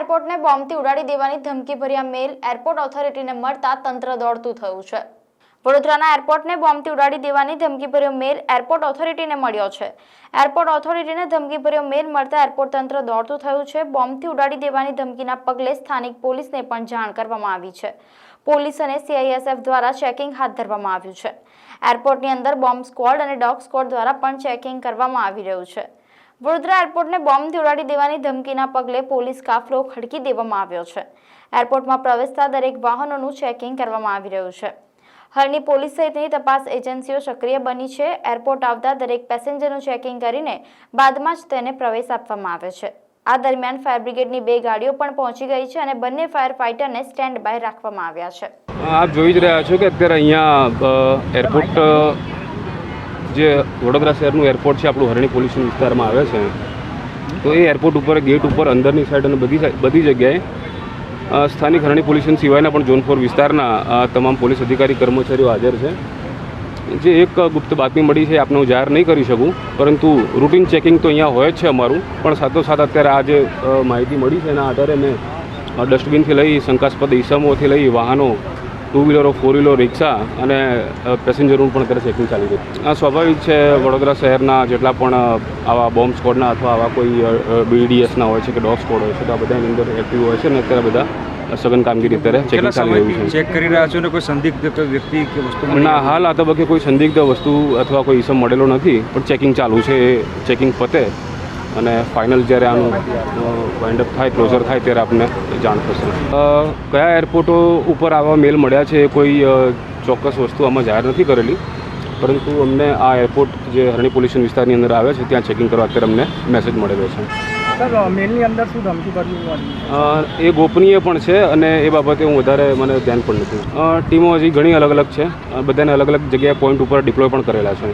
એરપોર્ટને બોમ્બથી ઉડાડી દેવાની ધમકીભર્યા મેલ એરપોર્ટ ઓથોરિટીને મળતા તંત્ર દોડતું થયું છે। વડોદરાના એરપોર્ટને બોમ્બથી ઉડાડી દેવાની ધમકીભર્યો મેલ એરપોર્ટ ઓથોરિટીને મળ્યો છે। એરપોર્ટ ઓથોરિટીને ધમકીભર્યો મેલ મળતા એરપોર્ટ તંત્ર દોડતું થયું છે। બોમ્બથી ઉડાડી દેવાની ધમકીના પગલે સ્થાનિક પોલીસને પણ જાણ કરવામાં આવી છે। પોલીસ અને CISF દ્વારા ચેકિંગ હાથ ધરવામાં આવ્યું છે। એરપોર્ટની અંદર બોમ્બ સ્ક્વોડ અને ડોગ સ્ક્વોડ દ્વારા પણ ચેકિંગ કરવામાં આવી રહ્યું છે। વડોદરા એરપોર્ટને બોમ્બથી ઉડાડી દેવાની ધમકીના પગલે પોલીસ કાફલો ખડકી દેવામાં આવ્યો છે। એરપોર્ટમાં પ્રવેશતા દરેક વાહનોનું ચેકિંગ કરવામાં આવી રહ્યું છે। હાલની પોલીસ સહિતની તપાસ એજન્સીઓ સક્રિય બની છે। એરપોર્ટ આવતા દરેક પેસેન્જરનું ચેકિંગ કરીને બાદમાં જ તેને પ્રવેશ આપવામાં આવે છે। આ દરમિયાન ફાયર બ્રિગેડની 2 ગાડીઓ પણ પહોંચી ગઈ છે અને બંને ફાયર ફાઇટરને સ્ટેન્ડ બાય રાખવામાં આવ્યા છે। આપ જોઈ જ રહ્યા છો કે અત્યારે અહીંયા એરપોર્ટ જે વડોદરા શહેરનું એરપોર્ટ છે આપણું હરણી પોલ્યુશન વિસ્તારમાં આવે છે। તો એ એરપોર્ટ ઉપર ગેટ ઉપર અંદરની સાઈડ અને બધી જગ્યાએ સ્થાનિક હરણી પોલ્યુશન સિવાયના પણ ઝોન 4 વિસ્તારના તમામ પોલીસ અધિકારી કર્મચારીઓ હાજર છે। જે એક ગુપ્ત બાતમી મળી છે આપને હું જાહેર નહીં કરી શકું, પરંતુ રૂટીન ચેકિંગ તો અહીંયા હોય જ છે અમારું, પણ સાથોસાથ અત્યારે આ જે માહિતી મળી છે એના આધારે મેં ડસ્ટબિનથી લઈ શંકાસ્પદ ઇસમોથી લઈ વાહનો 2 વ્હીલરો 4 વ્હીલર રિક્ષા અને પેસેન્જરોનું પણ અત્યારે ચેકિંગ ચાલી રહ્યું છે। આ સ્વાભાવિક છે, વડોદરા શહેરના જેટલા પણ આવા બોમ્બ સ્કોડના અથવા આવા કોઈ BDSના હોય છે કે ડોગ સ્કોડ હોય છે તો આ બધાની અંદર એક્ટિવ હોય છે અને અત્યારે બધા સઘન કામગીરી અત્યારે ચેકિંગ ચાલી રહ્યું છે। ચેક કરી રહ્યા છો ને કોઈ સંદિગ્ધ વ્યક્તિ કે વસ્તુ ના, હાલ આ તબક્કે કોઈ સંદિગ્ધ વસ્તુ અથવા કોઈ ઇસમ મળેલો નથી, પણ ચેકિંગ ચાલુ છે। એ ચેકિંગ પતે અને ફાઇનલ જ્યારે આનું વાઇન્ડઅપ થાય, ક્લોઝર થાય ત્યારે આપને જાણ થશે। કયા એરપોર્ટો ઉપર આવા મેલ મળ્યા છે એ કોઈ ચોક્કસ વસ્તુ આમાં જાહેર નથી કરેલી, પરંતુ અમને આ એરપોર્ટ જે હરણી પોલ્યુશન વિસ્તારની અંદર આવે છે ત્યાં ચેકિંગ કરવા અત્યારે અમને મેસેજ મળેલો છે। સર, મેલની અંદર શું ધમકી ભર્યું એ ગોપનીય પણ છે અને એ બાબતે હું વધારે મને ધ્યાન પણ નથી। ટીમો હજી ઘણી અલગ અલગ છે, બધાને અલગ અલગ જગ્યાએ પોઈન્ટ ઉપર ડિપ્લોય પણ કરેલા છે।